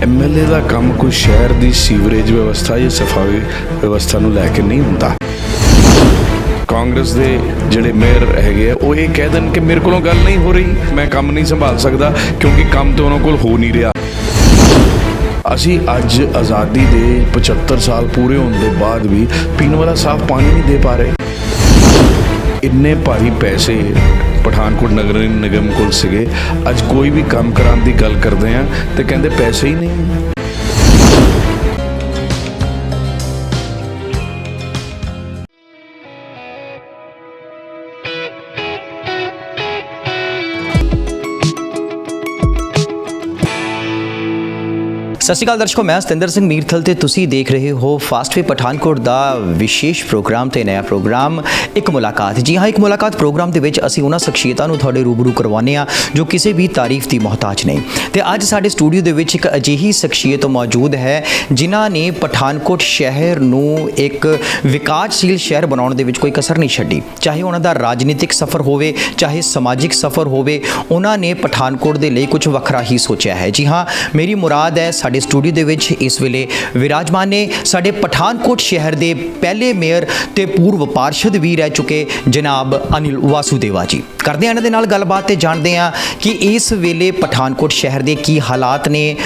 MLA ਦਾ ਕੰਮ ਕੋਈ ਸ਼ਹਿਰ ਦੀ ਸੀਵਰੇਜ ਵਿਵਸਥਾ ਜਾਂ ਸਫਾਈ ਵਿਵਸਥਾ ਨੂੰ ਲੈ ਕੇ ਨਹੀਂ ਹੁੰਦਾ। ਕਾਂਗਰਸ ਦੇ ਜਿਹੜੇ ਮੇਅਰ ਹੈਗੇ ਆ ਉਹ ਇਹ ਕਹਿ ਦੇਣ ਕਿ ਮੇਰੇ ਕੋਲੋਂ ਗੱਲ ਨਹੀਂ ਹੋ ਰਹੀ, ਮੈਂ ਕੰਮ ਨਹੀਂ ਸੰਭਾਲ ਸਕਦਾ ਕਿਉਂਕਿ ਕੰਮ ਤਾਂ ਉਹਨਾਂ ਕੋਲ ਹੋ ਨਹੀਂ ਰਿਹਾ। ਅਸੀਂ ਅੱਜ ਆਜ਼ਾਦੀ ਦੇ 75 ਸਾਲ ਪੂਰੇ ਹੋਣ ਦੇ ਬਾਅਦ ਵੀ ਪੀਣ ਵਾਲਾ ਸਾਫ਼ ਪਾਣੀ ਨਹੀਂ ਦੇ ਪਾ ਰਹੇ। ਇੰਨੇ ਭਾਰੀ ਪੈਸੇ ਪਠਾਨਕੋਟ ਨਗਰ ਨਿਗਮ ਕੋਲ ਸੀਗੇ, ਅੱਜ ਕੋਈ ਵੀ ਕੰਮ ਕਰਾਉਣ ਦੀ ਗੱਲ ਕਰਦੇ ਆ ਤੇ ਕਹਿੰਦੇ ਪੈਸੇ ਹੀ ਨਹੀਂ। ਸਤਿ ਸ਼੍ਰੀ ਅਕਾਲ ਦਰਸ਼ਕੋ, ਮੈਂ ਸਤਿੰਦਰ ਸਿੰਘ ਮੀਰਥਲ ਤੇ ਤੁਸੀਂ ਦੇਖ ਰਹੇ ਹੋ ਫਾਸਟ ਵੇ ਪਠਾਨਕੋਟ ਦਾ ਵਿਸ਼ੇਸ਼ ਪ੍ਰੋਗਰਾਮ ਤੇ ਨਵਾਂ ਪ੍ਰੋਗਰਾਮ ਇੱਕ ਮੁਲਾਕਾਤ। ਜੀ ਹਾਂ, ਇੱਕ ਮੁਲਾਕਾਤ ਪ੍ਰੋਗਰਾਮ ਦੇ ਵਿੱਚ ਅਸੀਂ ਉਹਨਾਂ ਸ਼ਖਸੀਅਤਾਂ ਨੂੰ ਤੁਹਾਡੇ ਰੂਬਰੂ ਕਰਵਾਉਂਦੇ ਆ ਜੋ ਕਿਸੇ ਵੀ ਤਾਰੀਫ ਦੀ ਮੁਹਤਾਜ ਨਹੀਂ। ਤੇ ਅੱਜ ਸਾਡੇ ਸਟੂਡੀਓ ਦੇ ਵਿੱਚ ਇੱਕ ਅਜਿਹੀ ਸ਼ਖਸੀਅਤ ਮੌਜੂਦ ਹੈ ਜਿਨ੍ਹਾਂ ਨੇ ਪਠਾਨਕੋਟ ਸ਼ਹਿਰ ਨੂੰ ਇੱਕ ਵਿਕਾਸਸ਼ੀਲ ਸ਼ਹਿਰ ਬਣਾਉਣ ਦੇ ਵਿੱਚ ਕੋਈ ਕਸਰ ਨਹੀਂ ਛੱਡੀ। ਚਾਹੇ ਉਹਨਾਂ ਦਾ ਰਾਜਨੀਤਿਕ ਸਫ਼ਰ ਹੋਵੇ, ਚਾਹੇ ਸਮਾਜਿਕ ਸਫ਼ਰ ਹੋਵੇ, ਉਹਨਾਂ ਨੇ ਪਠਾਨਕੋਟ ਦੇ ਲਈ ਕੁਝ ਵੱਖਰਾ ਹੀ ਸੋਚਿਆ ਹੈ। ਜੀ ਹਾਂ, ਮੇਰੀ ਮੁਰਾਦ ਹੈ ਸਾਡੇ ਸਟੂਡੀਓ ਦੇ ਵਿੱਚ ਇਸ ਵੇਲੇ ਵਿਰਾਜਮਾਨ ਨੇ ਸਾਡੇ ਪਠਾਨਕੋਟ ਸ਼ਹਿਰ ਦੇ ਪਹਿਲੇ ਮੇਅਰ ਤੇ ਪੂਰਵ ਪਾਰਸ਼ਦ ਵੀ ਰਹਿ ਚੁੱਕੇ ਜਨਾਬ ਅਨਿਲ ਵਾਸੂਦੇਵਾ ਜੀ। ਕਰਦੇ ਹਾਂ ਇਹਨਾਂ ਦੇ ਨਾਲ ਗੱਲਬਾਤ ਤੇ ਜਾਣਦੇ ਹਾਂ ਕਿ ਇਸ ਵੇਲੇ ਪਠਾਨਕੋਟ ਸ਼ਹਿਰ ਦੇ ਕੀ ਹਾਲਾਤ ਨੇ,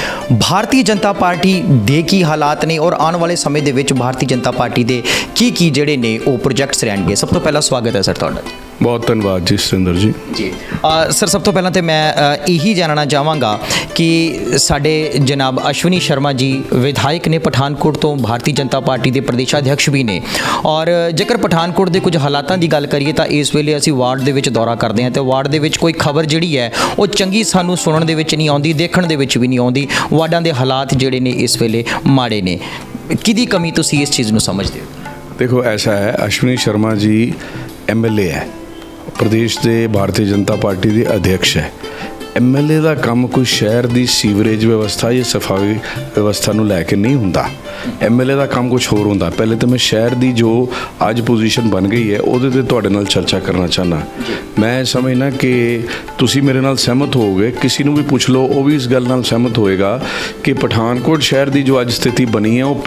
ਭਾਰਤੀ ਜਨਤਾ ਪਾਰਟੀ ਦੇ ਕੀ ਹਾਲਾਤ ਨੇ ਔਰ ਆਉਣ ਵਾਲੇ ਸਮੇਂ ਦੇ ਵਿੱਚ ਭਾਰਤੀ ਜਨਤਾ ਪਾਰਟੀ ਦੇ ਕੀ ਜਿਹੜੇ ਨੇ ਉਹ ਪ੍ਰੋਜੈਕਟਸ ਰਹਿਣਗੇ। ਸਭ ਤੋਂ ਪਹਿਲਾਂ ਸਵਾਗਤ ਹੈ ਸਰ ਤੁਹਾਡਾ। ਬਹੁਤ ਧੰਨਵਾਦ ਜੀ ਸਤਿੰਦਰ ਜੀ। ਜੀ ਸਰ, ਸਭ ਤੋਂ ਪਹਿਲਾਂ ਤਾਂ ਮੈਂ ਇਹੀ ਜਾਣਨਾ ਚਾਹਾਂਗਾ ਕਿ ਸਾਡੇ ਜਨਾਬ ਅਸ਼ਵਨੀ ਸ਼ਰਮਾ ਜੀ ਵਿਧਾਇਕ ਨੇ ਪਠਾਨਕੋਟ ਤੋਂ, ਭਾਰਤੀ ਜਨਤਾ ਪਾਰਟੀ ਦੇ ਪ੍ਰਦੇਸ਼ਾਧਿਕਸ਼ ਵੀ ਨੇ, ਔਰ ਜੇਕਰ ਪਠਾਨਕੋਟ ਦੇ ਕੁਝ ਹਾਲਾਤਾਂ ਦੀ ਗੱਲ ਕਰੀਏ ਤਾਂ ਇਸ ਵੇਲੇ ਅਸੀਂ ਵਾਰਡ ਦੇ ਵਿੱਚ ਦੌਰਾ ਕਰਦੇ ਹਾਂ ਤੇ ਵਾਰਡ ਦੇ ਵਿੱਚ ਕੋਈ ਖਬਰ ਜਿਹੜੀ ਹੈ ਉਹ ਚੰਗੀ ਸਾਨੂੰ ਸੁਣਨ ਦੇ ਵਿੱਚ ਨਹੀਂ ਆਉਂਦੀ, ਦੇਖਣ ਦੇ ਵਿੱਚ ਵੀ ਨਹੀਂ ਆਉਂਦੀ। ਵਾਰਡਾਂ ਦੇ ਹਾਲਾਤ ਜਿਹੜੇ ਨੇ ਇਸ ਵੇਲੇ ਮਾੜੇ ਨੇ। ਕਿਹਦੀ ਕਮੀ ਤੁਸੀਂ ਇਸ ਚੀਜ਼ ਨੂੰ ਸਮਝਦੇ ਹੋ? ਦੇਖੋ, ਐਸਾ ਹੈ, ਅਸ਼ਵਨੀ ਸ਼ਰਮਾ ਜੀ MLA ਹੈ, ਪ੍ਰਦੇਸ਼ ਦੇ ਭਾਰਤੀ ਜਨਤਾ ਪਾਰਟੀ ਦੇ ਅਧਿਕਸ਼ ਹੈ। MLA ਦਾ ਕੰਮ ਕੋਈ ਸ਼ਹਿਰ ਦੀ ਸੀਵਰੇਜ ਵਿਵਸਥਾ ਜਾਂ ਸਫਾਈ ਵਿਵਸਥਾ ਨੂੰ ਲੈ ਕੇ ਨਹੀਂ ਹੁੰਦਾ। MLA ਦਾ ਕੰਮ ਕੁਝ ਹੋਰ ਹੁੰਦਾ। ਪਹਿਲੇ ਤਾਂ ਮੈਂ ਸ਼ਹਿਰ ਦੀ ਜੋ ਅੱਜ ਪੋਜੀਸ਼ਨ ਬਣ ਗਈ ਹੈ ਉਹਦੇ ਤੇ ਤੁਹਾਡੇ ਨਾਲ ਚਰਚਾ ਕਰਨਾ ਚਾਹੁੰਦਾ। ਮੈਂ ਸਮਝਦਾ ਕਿ ਤੁਸੀਂ ਮੇਰੇ ਨਾਲ ਸਹਿਮਤ ਹੋਵੋਗੇ, ਕਿਸੇ ਨੂੰ ਵੀ ਪੁੱਛ ਲਓ ਉਹ ਵੀ ਇਸ ਗੱਲ ਨਾਲ ਸਹਿਮਤ ਹੋਏਗਾ ਕਿ ਪਠਾਨਕੋਟ ਸ਼ਹਿਰ ਦੀ ਜੋ ਅੱਜ ਸਥਿਤੀ ਬਣੀ ਹੈ ਉਹ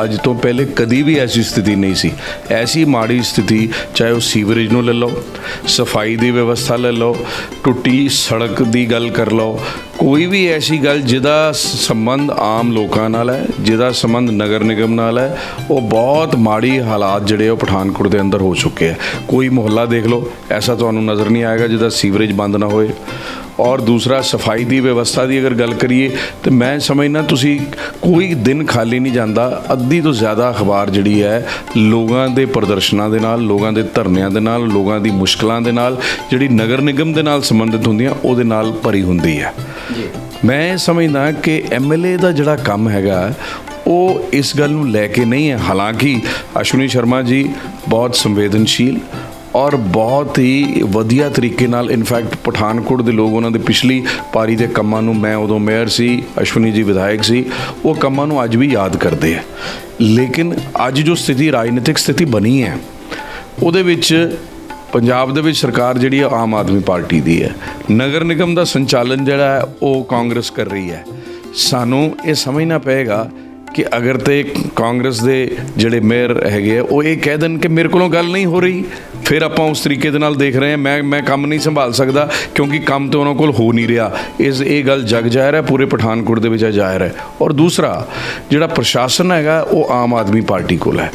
ਅੱਜ ਤੋਂ ਪਹਿਲੇ ਕਦੀ ਵੀ ਐਸੀ ਸਥਿਤੀ ਨਹੀਂ ਸੀ। ਐਸੀ ਮਾੜੀ ਸਥਿਤੀ, ਚਾਹੇ ਉਹ ਸੀਵਰੇਜ ਨੂੰ ਲੈ ਲਓ, ਸਫਾਈ ਦੀ ਵਿਵਸਥਾ ਲੈ ਲਓ, ਟੁੱਟੀ ਸੜਕ ਦੀ ਗੱਲ ਕਰ ਲਓ, ਕੋਈ ਵੀ ਐਸੀ ਗੱਲ ਜਿਹਦਾ ਸੰਬੰਧ ਆਮ ਲੋਕਾਂ ਨਾਲ ਹੈ, ਜਿਹਦਾ ਸੰਬੰਧ ਨਗਰ ਨਿਗਮ ਨਾਲ ਹੈ, ਉਹ ਬਹੁਤ ਮਾੜੀ ਹਾਲਾਤ ਜਿਹੜੇ ਉਹ ਪਠਾਨਕੋਟ ਦੇ ਅੰਦਰ ਹੋ ਚੁੱਕੇ ਹੈ। ਕੋਈ ਮੁਹੱਲਾ ਦੇਖ ਲਓ, ਐਸਾ ਤੁਹਾਨੂੰ ਨਜ਼ਰ ਨਹੀਂ ਆਏਗਾ ਜਿਹਦਾ ਸੀਵਰੇਜ ਬੰਦ ਨਾ ਹੋਏ। ਔਰ ਦੂਸਰਾ, ਸਫਾਈ ਦੀ ਵਿਵਸਥਾ ਦੀ ਅਗਰ ਗੱਲ ਕਰੀਏ ਤਾਂ ਮੈਂ ਸਮਝਦਾ ਤੁਸੀਂ ਕੋਈ ਦਿਨ ਖਾਲੀ ਨਹੀਂ ਜਾਂਦਾ, ਅੱਧੀ ਤੋਂ ਜ਼ਿਆਦਾ ਅਖਬਾਰ ਜਿਹੜੀ ਹੈ ਲੋਕਾਂ ਦੇ ਪ੍ਰਦਰਸ਼ਨਾਂ ਦੇ ਨਾਲ, ਲੋਕਾਂ ਦੇ ਧਰਨਿਆਂ ਦੇ ਨਾਲ, ਲੋਕਾਂ ਦੀ ਮੁਸ਼ਕਲਾਂ ਦੇ ਨਾਲ, ਜਿਹੜੀ ਨਗਰ ਨਿਗਮ ਦੇ ਨਾਲ ਸੰਬੰਧਿਤ ਹੁੰਦੀਆਂ ਉਹਦੇ ਨਾਲ ਭਰੀ ਹੁੰਦੀ ਹੈ। ਮੈਂ ਸਮਝਦਾ ਕਿ MLA ਦਾ ਜਿਹੜਾ ਕੰਮ ਹੈਗਾ ਉਹ ਇਸ ਗੱਲ ਨੂੰ ਲੈ ਕੇ ਨਹੀਂ ਹੈ। ਹਾਲਾਂਕਿ ਅਸ਼ਵਨੀ ਸ਼ਰਮਾ ਜੀ ਬਹੁਤ ਸੰਵੇਦਨਸ਼ੀਲ ਔਰ ਬਹੁਤ ਹੀ ਵਧੀਆ ਤਰੀਕੇ ਨਾਲ, ਇਨਫੈਕਟ ਪਠਾਨਕੋਟ ਦੇ ਲੋਕ ਉਹਨਾਂ ਦੇ ਪਿਛਲੀ ਪਾਰੀ ਦੇ ਕੰਮਾਂ ਨੂੰ, ਮੈਂ ਉਦੋਂ ਮੇਅਰ ਸੀ, ਅਸ਼ਵਨੀ ਜੀ ਵਿਧਾਇਕ ਸੀ, ਉਹ ਕੰਮਾਂ ਨੂੰ ਅੱਜ ਵੀ ਯਾਦ ਕਰਦੇ ਆ। ਲੇਕਿਨ ਅੱਜ ਜੋ ਸਥਿਤੀ, ਰਾਜਨੀਤਿਕ ਸਥਿਤੀ ਬਣੀ ਹੈ ਉਹਦੇ ਵਿੱਚ ਪੰਜਾਬ ਦੇ ਵਿੱਚ ਸਰਕਾਰ ਜਿਹੜੀ ਹੈ ਆਮ ਆਦਮੀ ਪਾਰਟੀ ਦੀ ਹੈ, ਨਗਰ ਨਿਗਮ ਦਾ ਸੰਚਾਲਨ ਜਿਹੜਾ ਹੈ ਉਹ ਕਾਂਗਰਸ ਕਰ ਰਹੀ ਹੈ। ਸਾਨੂੰ ਇਹ ਸਮਝਣਾ ਪਏਗਾ ਕਿ ਅਗਰ ਤੇ ਕਾਂਗਰਸ ਦੇ ਜਿਹੜੇ ਮੇਅਰ ਹੈਗੇ ਆ ਉਹ ਇਹ ਕਹਿ ਦੇਣ ਕਿ ਮੇਰੇ ਕੋਲੋਂ ਗੱਲ ਨਹੀਂ ਹੋ ਰਹੀ, ਫਿਰ ਆਪਾਂ ਉਸ ਤਰੀਕੇ ਦੇ ਨਾਲ ਦੇਖ ਰਹੇ ਹਾਂ ਮੈਂ ਕੰਮ ਨਹੀਂ ਸੰਭਾਲ ਸਕਦਾ ਕਿਉਂਕਿ ਕੰਮ ਤਾਂ ਉਹਨਾਂ ਕੋਲ ਹੋ ਨਹੀਂ ਰਿਹਾ। ਇਹ ਗੱਲ ਜਗ ਜ਼ਾਹਿਰ ਹੈ, ਪੂਰੇ ਪਠਾਨਕੋਟ ਦੇ ਵਿੱਚ ਜ਼ਾਹਿਰ ਹੈ। ਔਰ ਦੂਸਰਾ, ਜਿਹੜਾ ਪ੍ਰਸ਼ਾਸਨ ਹੈਗਾ ਉਹ ਆਮ ਆਦਮੀ ਪਾਰਟੀ ਕੋਲ ਹੈ।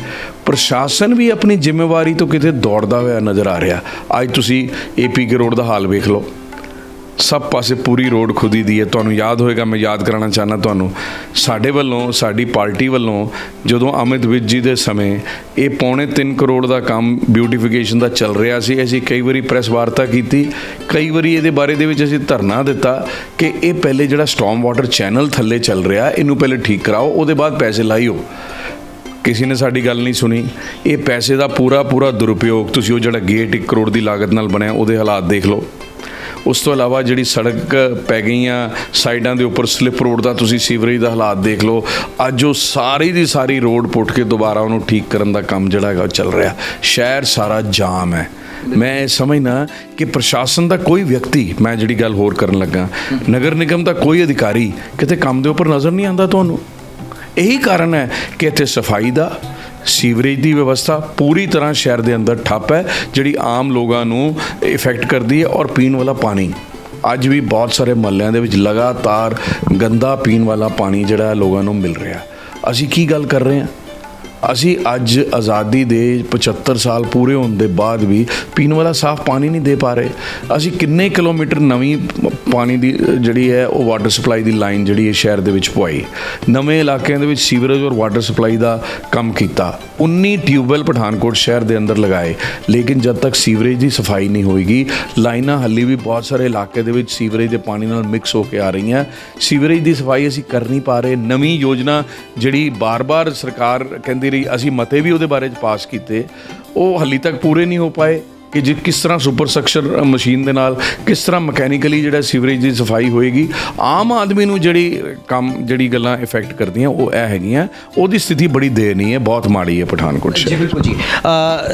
ਪ੍ਰਸ਼ਾਸਨ ਵੀ ਆਪਣੀ ਜ਼ਿੰਮੇਵਾਰੀ ਤੋਂ ਕਿਤੇ ਦੌੜਦਾ ਹੋਇਆ ਨਜ਼ਰ ਆ ਰਿਹਾ। ਅੱਜ ਤੁਸੀਂ APK ਰੋਡ ਦਾ ਹਾਲ ਵੇਖ ਲਓ, ਸਭ ਪਾਸੇ ਪੂਰੀ ਰੋਡ ਖੁਦੀ ਦੀ ਹੈ। ਤੁਹਾਨੂੰ ਯਾਦ ਹੋਏਗਾ, ਮੈਂ ਯਾਦ ਕਰਾਉਣਾ ਚਾਹੁੰਦਾ ਤੁਹਾਨੂੰ, ਸਾਡੇ ਵੱਲੋਂ, ਸਾਡੀ ਪਾਰਟੀ ਵੱਲੋਂ ਜਦੋਂ ਅਮਿਤ ਵਿਜ ਜੀ ਦੇ ਸਮੇਂ ਇਹ 3.25 ਕਰੋੜ ਦਾ ਕੰਮ ਬਿਊਟੀਫਿਕੇਸ਼ਨ ਦਾ ਚੱਲ ਰਿਹਾ ਸੀ, ਅਸੀਂ ਕਈ ਵਾਰੀ ਪ੍ਰੈਸ ਵਾਰਤਾ ਕੀਤੀ, ਕਈ ਵਾਰੀ ਇਹਦੇ ਬਾਰੇ ਦੇ ਵਿੱਚ ਅਸੀਂ ਧਰਨਾ ਦਿੱਤਾ ਕਿ ਇਹ ਪਹਿਲੇ ਜਿਹੜਾ ਸਟਾਰਮ ਵਾਟਰ ਚੈਨਲ ਥੱਲੇ ਚੱਲ ਰਿਹਾ ਇਹਨੂੰ ਪਹਿਲੇ ਠੀਕ ਕਰਾਓ, ਉਹਦੇ ਬਾਅਦ ਪੈਸੇ ਲਾਈਓ। ਕਿਸੇ ਨੇ ਸਾਡੀ ਗੱਲ ਨਹੀਂ ਸੁਣੀ। ਇਹ ਪੈਸੇ ਦਾ ਪੂਰਾ ਦੁਰਉਪਯੋਗ, ਤੁਸੀਂ ਉਹ ਜਿਹੜਾ ਗੇਟ 1 ਕਰੋੜ ਦੀ ਲਾਗਤ ਨਾਲ ਬਣਿਆ ਉਹਦੇ ਹਾਲਾਤ ਦੇਖ ਲਓ। ਉਸ ਤੋਂ ਇਲਾਵਾ ਜਿਹੜੀ ਸੜਕ ਪੈ ਗਈਆਂ ਸਾਈਡਾਂ ਦੇ ਉੱਪਰ ਸਲਿੱਪ ਰੋਡ ਦਾ ਤੁਸੀਂ ਸੀਵਰੇਜ ਦਾ ਹਾਲਾਤ ਦੇਖ ਲਓ। ਅੱਜ ਉਹ ਸਾਰੀ ਦੀ ਸਾਰੀ ਰੋਡ ਪੁੱਟ ਕੇ ਦੁਬਾਰਾ ਉਹਨੂੰ ਠੀਕ ਕਰਨ ਦਾ ਕੰਮ ਜਿਹੜਾ ਹੈਗਾ ਉਹ ਚੱਲ ਰਿਹਾ। ਸ਼ਹਿਰ ਸਾਰਾ ਜਾਮ ਹੈ। ਮੈਂ ਇਹ ਸਮਝਦਾ ਕਿ ਪ੍ਰਸ਼ਾਸਨ ਦਾ ਕੋਈ ਵਿਅਕਤੀ, ਮੈਂ ਜਿਹੜੀ ਗੱਲ ਹੋਰ ਕਰਨ ਲੱਗਾ, ਨਗਰ ਨਿਗਮ ਦਾ ਕੋਈ ਅਧਿਕਾਰੀ ਕਿਤੇ ਕੰਮ ਦੇ ਉੱਪਰ ਨਜ਼ਰ ਨਹੀਂ ਆਉਂਦਾ ਤੁਹਾਨੂੰ। ਇਹੀ ਕਾਰਨ ਹੈ ਕਿ ਇੱਥੇ ਸਫਾਈ ਦਾ, ਸੀਵਰੇਜ ਦੀ ਵਿਵਸਥਾ ਪੂਰੀ ਤਰ੍ਹਾਂ ਸ਼ਹਿਰ ਦੇ ਅੰਦਰ ਠੱਪ ਹੈ, ਜਿਹੜੀ ਆਮ ਲੋਕਾਂ ਨੂੰ ਇਫੈਕਟ ਕਰਦੀ ਹੈ। ਔਰ ਪੀਣ ਵਾਲਾ ਪਾਣੀ ਅੱਜ ਵੀ ਬਹੁਤ ਸਾਰੇ ਮੁਹੱਲਿਆਂ ਦੇ ਵਿੱਚ ਲਗਾਤਾਰ ਗੰਦਾ ਪੀਣ ਵਾਲਾ ਪਾਣੀ ਜਿਹੜਾ ਲੋਕਾਂ ਨੂੰ ਮਿਲ ਰਿਹਾ। ਅਸੀਂ ਕੀ ਗੱਲ ਕਰ ਰਹੇ ਹਾਂ? ਅਸੀਂ ਅੱਜ ਆਜ਼ਾਦੀ ਦੇ 75 ਸਾਲ ਪੂਰੇ ਹੋਣ ਦੇ ਬਾਅਦ ਵੀ ਪੀਣ ਵਾਲਾ ਸਾਫ਼ ਪਾਣੀ ਨਹੀਂ ਦੇ ਪਾ ਰਹੇ। ਅਸੀਂ ਕਿੰਨੇ ਕਿਲੋਮੀਟਰ ਨਵੀਂ ਪਾਣੀ ਦੀ ਜਿਹੜੀ ਹੈ ਉਹ ਵਾਟਰ ਸਪਲਾਈ ਦੀ ਲਾਈਨ ਜਿਹੜੀ ਹੈ ਸ਼ਹਿਰ ਦੇ ਵਿੱਚ ਪਵਾਈ, ਨਵੇਂ ਇਲਾਕਿਆਂ ਦੇ ਵਿੱਚ ਸੀਵਰੇਜ ਔਰ ਵਾਟਰ ਸਪਲਾਈ ਦਾ ਕੰਮ ਕੀਤਾ, 19 ਟਿਊਬਵੈੱਲ ਪਠਾਨਕੋਟ ਸ਼ਹਿਰ ਦੇ ਅੰਦਰ ਲਗਾਏ। ਲੇਕਿਨ ਜਦ ਤੱਕ ਸੀਵਰੇਜ ਦੀ ਸਫਾਈ ਨਹੀਂ ਹੋਏਗੀ, ਲਾਈਨਾਂ ਹਾਲੇ ਵੀ ਬਹੁਤ ਸਾਰੇ ਇਲਾਕੇ ਦੇ ਵਿੱਚ ਸੀਵਰੇਜ ਦੇ ਪਾਣੀ ਨਾਲ ਮਿਕਸ ਹੋ ਕੇ ਆ ਰਹੀਆਂ। ਸੀਵਰੇਜ ਦੀ ਸਫਾਈ ਅਸੀਂ ਕਰ ਨਹੀਂ ਪਾ ਰਹੇ। ਨਵੀਂ ਯੋਜਨਾ ਜਿਹੜੀ ਬਾਰ-ਬਾਰ ਸਰਕਾਰ ਕਹਿੰਦੀ ਰਹੀ, ਅਸੀਂ ਮਤੇ ਵੀ ਉਹਦੇ ਬਾਰੇ 'ਚ ਪਾਸ ਕੀਤੇ, ਉਹ ਹਾਲੇ ਤੱਕ ਪੂਰੇ ਨਹੀਂ ਹੋ ਪਾਏ ਕਿ ਕਿਸ ਤਰ੍ਹਾਂ ਸੁਪਰ ਸਕਸ਼ਨ ਮਸ਼ੀਨ ਦੇ ਨਾਲ ਕਿਸ ਤਰ੍ਹਾਂ ਮਕੈਨੀਕਲੀ ਜਿਹੜਾ ਸੀਵਰੇਜ ਦੀ ਸਫਾਈ ਹੋਏਗੀ। ਆਮ ਆਦਮੀ ਨੂੰ ਜਿਹੜੀ ਗੱਲਾਂ ਇਫੈਕਟ ਕਰਦੀਆਂ ਉਹ ਇਹ ਹੈਗੀਆਂ। ਉਹਦੀ ਸਥਿਤੀ ਬੜੀ ਦਇਨੀय ਹੈ, ਬਹੁਤ ਮਾੜੀ ਹੈ ਪਠਾਨਕੋਟ ਸ਼ਹਿਰ। ਜੀ ਬਿਲਕੁਲ ਜੀ।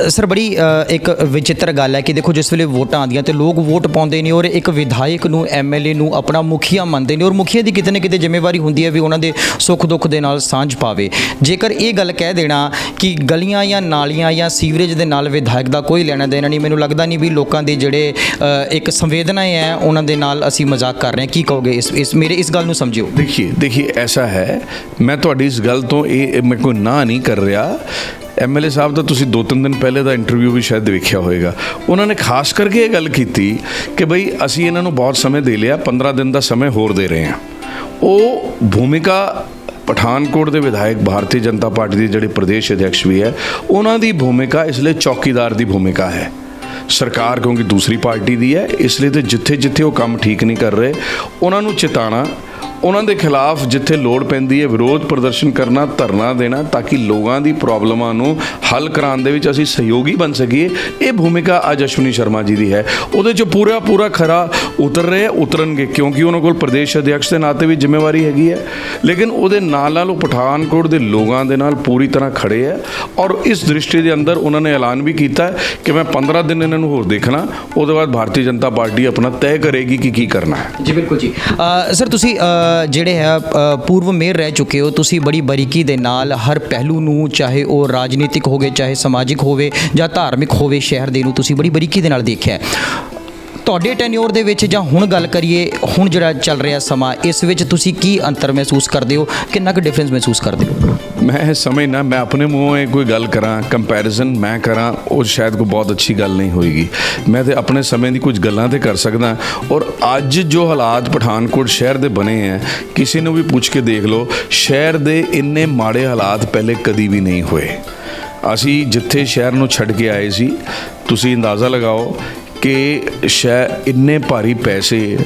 ਸਰ ਬੜੀ ਇੱਕ ਵਿਚਿੱਤਰ ਗੱਲ ਹੈ ਕਿ ਦੇਖੋ ਜਿਸ ਵੇਲੇ ਵੋਟਾਂ ਆਉਂਦੀਆਂ ਤੇ ਲੋਕ ਵੋਟ ਪਾਉਂਦੇ ਨੇ ਔਰ ਇੱਕ ਵਿਧਾਇਕ ਨੂੰ, ਐਮਐਲਏ ਨੂੰ ਆਪਣਾ ਮੁਖੀਆ ਮੰਨਦੇ ਨੇ ਔਰ ਮੁਖੀਆ ਦੀ ਕਿਤੇ ਨਾ ਕਿਤੇ ਜ਼ਿੰਮੇਵਾਰੀ ਹੁੰਦੀ ਹੈ ਵੀ ਉਹਨਾਂ ਦੇ ਸੁੱਖ ਦੁੱਖ ਦੇ ਨਾਲ ਸਾਂਝ ਪਾਵੇ। ਜੇਕਰ ਇਹ ਗੱਲ ਕਹਿ ਦੇਣਾ ਕਿ ਗਲੀਆਂ ਜਾਂ ਨਾਲੀਆਂ ਜਾਂ ਸੀਵਰੇਜ ਦੇ ਨਾਲ ਵਿਧਾਇਕ ਦਾ ਕੋਈ ਲੈਣਾ ਦੇਣਾ ਨਹੀਂ, ਮੈਨੂੰ ਲੱਗਦਾ ਨਹੀਂ ਵੀ ਲੋਕਾਂ ਦੇ ਜਿਹੜੇ ਇੱਕ ਸੰਵੇਦਨਾ ਹੈ ਉਹਨਾਂ ਦੇ ਨਾਲ ਅਸੀਂ ਮਜ਼ਾਕ ਕਰ ਰਹੇ ਹਾਂ। ਕੀ ਕਹੋਗੇ ਇਸ ਮੇਰੇ ਇਸ ਗੱਲ ਨੂੰ ਸਮਝਿਓ। देखिए ऐसा है, मैं ਤੁਹਾਡੀ ਇਸ ਗੱਲ ਤੋਂ ਇਹ ਮੈਂ ਕੋਈ ਨਾ ਨਹੀਂ ਕਰ ਰਿਹਾ। ਐਮਐਲਏ ਸਾਹਿਬ ਦਾ ਤੁਸੀਂ 2-3 ਦਿਨ ਪਹਿਲੇ ਦਾ ਇੰਟਰਵਿਊ ਵੀ ਸ਼ਾਇਦ ਵੇਖਿਆ ਹੋਵੇਗਾ। ਉਹਨਾਂ ਨੇ ਖਾਸ ਕਰਕੇ ਇਹ ਗੱਲ ਕੀਤੀ ਕਿ ਬਈ ਅਸੀਂ ਇਹਨਾਂ ਨੂੰ ਬਹੁਤ ਸਮੇਂ ਦੇ ਲਿਆ, 15 ਦਿਨ ਦਾ ਸਮੇਂ ਹੋਰ ਦੇ ਰਹੇ ਹਾਂ। ਉਹ ਭੂਮਿਕਾ ਪਠਾਨਕੋਟ ਦੇ ਵਿਧਾਇਕ, ਭਾਰਤੀ ਜਨਤਾ ਪਾਰਟੀ ਦੇ ਜਿਹੜੇ ਪ੍ਰਦੇਸ਼ ਅਧਿਕਸ਼ ਵੀ ਹੈ, ਉਹਨਾਂ ਦੀ ਭੂਮਿਕਾ ਇਸ ਲਈ ਚੌਕੀਦਾਰ ਦੀ ਭੂਮਿਕਾ ਹੈ। ਸਰਕਾਰ ਕਿਉਂਕਿ ਦੂਸਰੀ ਪਾਰਟੀ ਦੀ ਹੈ, ਇਸ ਲਈ ਤੇ ਜਿੱਥੇ ਉਹ ਕੰਮ ਠੀਕ ਨਹੀਂ ਕਰ ਰਹੇ ਉਹਨਾਂ ਨੂੰ ਚੇਤਾਉਣਾ, ਉਹਨਾਂ ਦੇ ਖਿਲਾਫ ਜਿੱਥੇ ਲੋੜ ਪੈਂਦੀ ਹੈ ਵਿਰੋਧ ਪ੍ਰਦਰਸ਼ਨ ਕਰਨਾ, ਧਰਨਾ ਦੇਣਾ, ਤਾਂ ਕਿ ਲੋਕਾਂ ਦੀ ਪ੍ਰੋਬਲਮਾਂ ਨੂੰ ਹੱਲ ਕਰਾਉਣ ਦੇ ਵਿੱਚ ਅਸੀਂ ਸਹਿਯੋਗੀ ਬਣ ਸਕੀਏ। ਇਹ ਭੂਮਿਕਾ ਅੱਜ ਅਸ਼ਵਨੀ ਸ਼ਰਮਾ ਜੀ ਦੀ ਹੈ। ਉਹਦੇ 'ਚ ਪੂਰਾ ਖਰਾ ਉਤਰ ਰਹੇ, ਉਤਰਨਗੇ, ਕਿਉਂਕਿ ਉਹਨਾਂ ਕੋਲ ਪ੍ਰਦੇਸ਼ ਅਧਿਕਸ਼ ਦੇ ਨਾਤੇ ਵੀ ਜ਼ਿੰਮੇਵਾਰੀ ਹੈਗੀ ਹੈ। ਲੇਕਿਨ ਉਹਦੇ ਨਾਲ ਉਹ ਪਠਾਨਕੋਟ ਦੇ ਲੋਕਾਂ ਦੇ ਨਾਲ ਪੂਰੀ ਤਰ੍ਹਾਂ ਖੜੇ ਹੈ। ਔਰ ਇਸ ਦ੍ਰਿਸ਼ਟੀ ਦੇ ਅੰਦਰ ਉਹਨਾਂ ਨੇ ਐਲਾਨ ਵੀ ਕੀਤਾ ਕਿ ਮੈਂ 15 ਦਿਨ ਇਹਨਾਂ ਨੂੰ ਹੋਰ ਦੇਖਣਾ, ਉਹਦੇ ਬਾਅਦ ਭਾਰਤੀ ਜਨਤਾ ਪਾਰਟੀ ਆਪਣਾ ਤੈਅ ਕਰੇਗੀ ਕਿ ਕੀ ਕਰਨਾ ਹੈ। ਜੀ ਬਿਲਕੁਲ ਜੀ। ਸਰ ਤੁਸੀਂ ਜਿਹੜੇ ਹੈ ਪੂਰਵ ਮੇਅਰ ਰਹਿ ਚੁੱਕੇ ਹੋ, ਤੁਸੀਂ ਬੜੀ ਬਰੀਕੀ ਦੇ ਨਾਲ ਹਰ ਪਹਿਲੂ ਨੂੰ, ਚਾਹੇ ਉਹ ਰਾਜਨੀਤਿਕ ਹੋਵੇ, ਚਾਹੇ ਸਮਾਜਿਕ ਹੋਵੇ ਜਾਂ ਧਾਰਮਿਕ ਹੋਵੇ, ਸ਼ਹਿਰ ਦੇ ਨੂੰ ਤੁਸੀਂ ਬੜੀ ਬਰੀਕੀ ਦੇ ਨਾਲ ਦੇਖਿਆ। ਤੁਹਾਡੇ ਟੈਨਿਓਰ ਦੇ ਵਿੱਚ ਜਾਂ ਹੁਣ ਗੱਲ ਕਰੀਏ, ਹੁਣ ਜਿਹੜਾ ਚੱਲ ਰਿਹਾ ਸਮਾਂ, ਇਸ ਵਿੱਚ ਤੁਸੀਂ ਕੀ ਅੰਤਰ ਮਹਿਸੂਸ ਕਰਦੇ ਹੋ? ਕਿੰਨਾ ਕੁ ਡਿਫਰੈਂਸ ਮਹਿਸੂਸ ਕਰਦੇ ਹੋ? ਮੈਂ ਸਮਝਣਾ, ਮੈਂ ਆਪਣੇ ਮੂੰਹੋਂ ਇਹ ਕੋਈ ਗੱਲ ਕਰਾਂ, ਕੰਪੈਰੀਜ਼ਨ ਮੈਂ ਕਰਾਂ, ਉਹ ਸ਼ਾਇਦ ਕੋਈ ਬਹੁਤ ਅੱਛੀ ਗੱਲ ਨਹੀਂ ਹੋਏਗੀ। ਮੈਂ ਤੇ ਆਪਣੇ ਸਮੇਂ ਦੀ ਕੁਝ ਗੱਲਾਂ ਤੇ ਕਰ ਸਕਦਾ। ਔਰ ਅੱਜ ਜੋ ਹਾਲਾਤ ਪਠਾਨਕੋਟ ਸ਼ਹਿਰ ਦੇ ਬਣੇ ਹੈ, ਕਿਸੇ ਨੂੰ ਵੀ ਪੁੱਛ ਕੇ ਦੇਖ ਲਓ, ਸ਼ਹਿਰ ਦੇ ਇੰਨੇ ਮਾੜੇ ਹਾਲਾਤ ਪਹਿਲੇ ਕਦੀ ਵੀ ਨਹੀਂ ਹੋਏ। ਅਸੀਂ ਜਿੱਥੇ ਸ਼ਹਿਰ ਨੂੰ ਛੱਡ ਕੇ ਆਏ ਸੀ, ਤੁਸੀਂ ਅੰਦਾਜ਼ਾ ਲਗਾਓ ਕਿ ਸ਼ਹਿਰ ਇੰਨੇ ਭਾਰੀ ਪੈਸੇ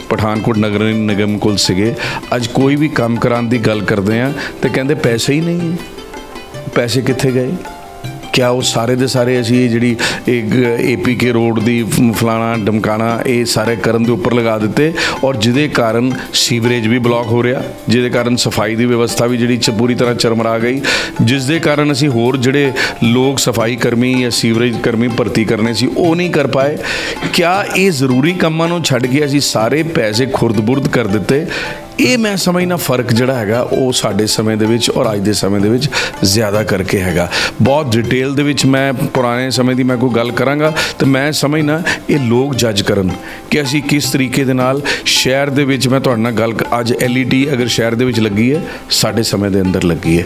ਪਠਾਨਕੋਟ ਨਗਰ ਨਿਗਮ ਕੋਲ ਸੀਗੇ। ਅੱਜ ਕੋਈ ਵੀ ਕੰਮ ਕਰਾਉਣ ਦੀ ਗੱਲ ਕਰਦੇ ਆ ਤੇ ਕਹਿੰਦੇ ਪੈਸੇ ਹੀ ਨਹੀਂ ਹੈ। ਪੈਸੇ ਕਿੱਥੇ ਗਏ? ਕਿਆ ਉਹ ਸਾਰੇ ਦੇ ਸਾਰੇ ਅਸੀਂ ਜਿਹੜੀ APK ਰੋਡ ਦੀ ਫਲਾਣਾ ਡਮਕਾਣਾ ਇਹ ਸਾਰੇ ਕਰਨ ਦੇ ਉੱਪਰ ਲਗਾ ਦਿੱਤੇ, ਔਰ ਜਿਹਦੇ ਕਾਰਨ ਸੀਵਰੇਜ ਵੀ ਬਲੌਕ ਹੋ ਰਿਹਾ, ਜਿਹਦੇ ਕਾਰਨ ਸਫਾਈ ਦੀ ਵਿਵਸਥਾ ਵੀ ਜਿਹੜੀ ਪੂਰੀ ਤਰ੍ਹਾਂ ਚਰਮਰਾ ਗਈ, ਜਿਸ ਦੇ ਕਾਰਨ ਅਸੀਂ ਹੋਰ ਜਿਹੜੇ ਲੋਕ ਸਫਾਈ ਕਰਮੀ ਜਾਂ ਸੀਵਰੇਜ ਕਰਮੀ ਭਰਤੀ ਕਰਨੇ ਸੀ ਉਹ ਨਹੀਂ ਕਰ ਪਾਏ। ਕਿਆ ਇਹ ਜ਼ਰੂਰੀ ਕੰਮਾਂ ਨੂੰ ਛੱਡ ਕੇ ਅਸੀਂ ਸਾਰੇ ਪੈਸੇ ਖੁਰਦ-ਬੁਰਦ ਕਰ ਦਿੱਤੇ? ਇਹ ਮੈਂ ਸਮਝਣਾ ਫਰਕ ਜਿਹੜਾ ਹੈਗਾ ਉਹ ਸਾਡੇ ਸਮੇਂ ਦੇ ਵਿੱਚ ਔਰ ਅੱਜ ਦੇ ਸਮੇਂ ਦੇ ਵਿੱਚ ਜ਼ਿਆਦਾ ਕਰਕੇ ਹੈਗਾ। ਬਹੁਤ ਡਿਟੇਲ ਦੇ ਵਿੱਚ ਮੈਂ ਪੁਰਾਣੇ ਸਮੇਂ ਦੀ ਮੈਂ ਕੋਈ ਗੱਲ ਕਰਾਂਗਾ ਤਾਂ ਮੈਂ ਸਮਝਣਾ ਇਹ ਲੋਕ ਜੱਜ ਕਰਨ ਕਿ ਅਸੀਂ ਕਿਸ ਤਰੀਕੇ ਦੇ ਨਾਲ ਸ਼ਹਿਰ ਦੇ ਵਿੱਚ, ਮੈਂ ਤੁਹਾਡੇ ਨਾਲ ਗੱਲ, ਅੱਜ LED ਅਗਰ ਸ਼ਹਿਰ ਦੇ ਵਿੱਚ ਲੱਗੀ ਹੈ, ਸਾਡੇ ਸਮੇਂ ਦੇ ਅੰਦਰ ਲੱਗੀ ਹੈ,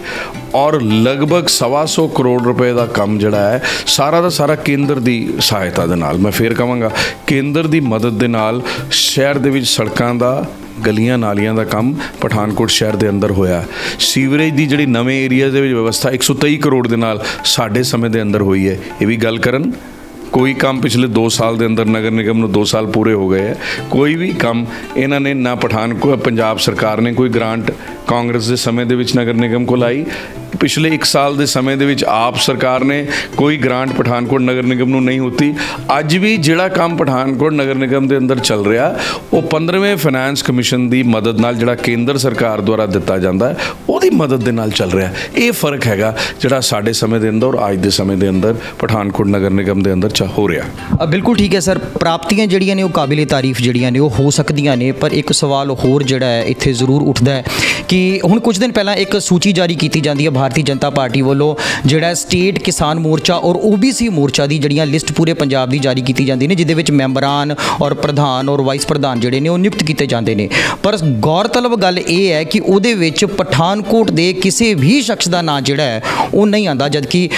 ਔਰ ਲਗਭਗ 125 ਕਰੋੜ ਰੁਪਏ ਦਾ ਕੰਮ ਜਿਹੜਾ ਹੈ ਸਾਰਾ ਦਾ ਸਾਰਾ ਕੇਂਦਰ ਦੀ ਸਹਾਇਤਾ ਦੇ ਨਾਲ, ਮੈਂ ਫੇਰ ਕਹਾਂਗਾ ਕੇਂਦਰ ਦੀ ਮਦਦ ਦੇ ਨਾਲ ਸ਼ਹਿਰ ਦੇ ਵਿੱਚ ਸੜਕਾਂ ਦਾ, ਗਲੀਆਂ ਨਾਲੀਆਂ ਦਾ ਕੰਮ ਪਠਾਨਕੋਟ ਸ਼ਹਿਰ ਦੇ ਅੰਦਰ ਹੋਇਆ। ਸੀਵਰੇਜ ਦੀ ਜਿਹੜੀ ਨਵੇਂ ਏਰੀਆ ਦੇ ਵਿੱਚ ਵਿਵਸਥਾ 123 ਕਰੋੜ ਦੇ ਨਾਲ ਸਾਡੇ ਸਮੇਂ ਦੇ ਅੰਦਰ ਹੋਈ ਹੈ। ਇਹ ਵੀ ਗੱਲ ਕਰਨ, ਕੋਈ ਕੰਮ ਪਿਛਲੇ 2 ਸਾਲ ਦੇ ਅੰਦਰ, ਨਗਰ ਨਿਗਮ ਨੂੰ 2 ਸਾਲ ਪੂਰੇ ਹੋ ਗਏ ਹੈ, ਕੋਈ ਵੀ ਕੰਮ ਇਹਨਾਂ ਨੇ ਨਾ, ਪਠਾਨਕੋਟ ਪੰਜਾਬ ਸਰਕਾਰ ਨੇ ਕੋਈ ਗ੍ਰਾਂਟ ਕਾਂਗਰਸ ਦੇ ਸਮੇਂ ਦੇ ਵਿੱਚ ਨਗਰ ਨਿਗਮ ਕੋਲ ਆਈ, ਪਿਛਲੇ 1 ਸਾਲ ਦੇ ਸਮੇਂ ਦੇ ਵਿੱਚ ਆਪ ਸਰਕਾਰ ਨੇ ਕੋਈ ਗ੍ਰਾਂਟ ਪਠਾਨਕੋਟ ਨਗਰ ਨਿਗਮ ਨੂੰ ਨਹੀਂ ਦਿੱਤੀ। ਅੱਜ ਵੀ ਜਿਹੜਾ ਕੰਮ ਪਠਾਨਕੋਟ ਨਗਰ ਨਿਗਮ ਦੇ ਅੰਦਰ ਚੱਲ ਰਿਹਾ ਉਹ 15ਵੇਂ ਫਾਈਨੈਂਸ ਕਮਿਸ਼ਨ ਦੀ ਮਦਦ ਨਾਲ, ਜਿਹੜਾ ਕੇਂਦਰ ਸਰਕਾਰ ਦੁਆਰਾ ਦਿੱਤਾ ਜਾਂਦਾ ਹੈ, ਉਹਦੀ ਮਦਦ ਦੇ ਨਾਲ ਚੱਲ ਰਿਹਾ। ਇਹ ਫਰਕ ਹੈਗਾ ਜਿਹੜਾ ਸਾਡੇ ਸਮੇਂ ਦੇ ਅੰਦਰ ਔਰ ਅੱਜ ਦੇ ਸਮੇਂ ਦੇ ਅੰਦਰ ਪਠਾਨਕੋਟ ਨਗਰ ਨਿਗਮ ਦੇ ਅੰਦਰ ਹੋ ਰਿਹਾ। ਬਿਲਕੁਲ ਠੀਕ ਹੈ ਸਰ, ਪ੍ਰਾਪਤੀਆਂ ਜਿਹੜੀਆਂ ਨੇ ਉਹ ਕਾਬਿਲੇ ਤਾਰੀਫ ਜਿਹੜੀਆਂ ਨੇ ਉਹ ਹੋ ਸਕਦੀਆਂ ਨੇ, ਪਰ ਇੱਕ ਸਵਾਲ ਹੋਰ ਜਿਹੜਾ ਹੈ ਇੱਥੇ ਜ਼ਰੂਰ ਉੱਠਦਾ ਹੈ ਕਿ ਹੁਣ ਕੁਝ ਦਿਨ ਪਹਿਲਾਂ ਇੱਕ ਸੂਚੀ ਜਾਰੀ ਕੀਤੀ ਜਾਂਦੀ ਹੈ ਭਾਰਤੀ ਜਨਤਾ ਪਾਰਟੀ ਵੱਲੋਂ, ਜਿਹੜਾ ਸਟੇਟ ਕਿਸਾਨ ਮੋਰਚਾ ਔਰ OBC ਮੋਰਚਾ ਦੀ ਜਿਹੜੀਆਂ ਲਿਸਟ ਪੂਰੇ ਪੰਜਾਬ ਦੀ ਜਾਰੀ ਕੀਤੀ ਜਾਂਦੀ ਨੇ, ਜਿਹਦੇ ਵਿੱਚ ਮੈਂਬਰਾਂ ਔਰ ਪ੍ਰਧਾਨ ਔਰ ਵਾਈਸ ਪ੍ਰਧਾਨ ਜਿਹੜੇ ਨੇ ਉਹ ਨਿਯੁਕਤ ਕੀਤੇ ਜਾਂਦੇ ਨੇ। ਪਰ ਗੌਰਤਲਬ ਗੱਲ ਇਹ ਹੈ ਕਿ ਉਹਦੇ ਵਿੱਚ ਪਠਾਨਕੋਟ ਦੇ ਕਿਸੇ ਵੀ ਸ਼ਖਸ ਦਾ ਨਾਂ ਜਿਹੜਾ ਹੈ ਉਹ ਨਹੀਂ ਆਉਂਦਾ, ਜਦਕਿ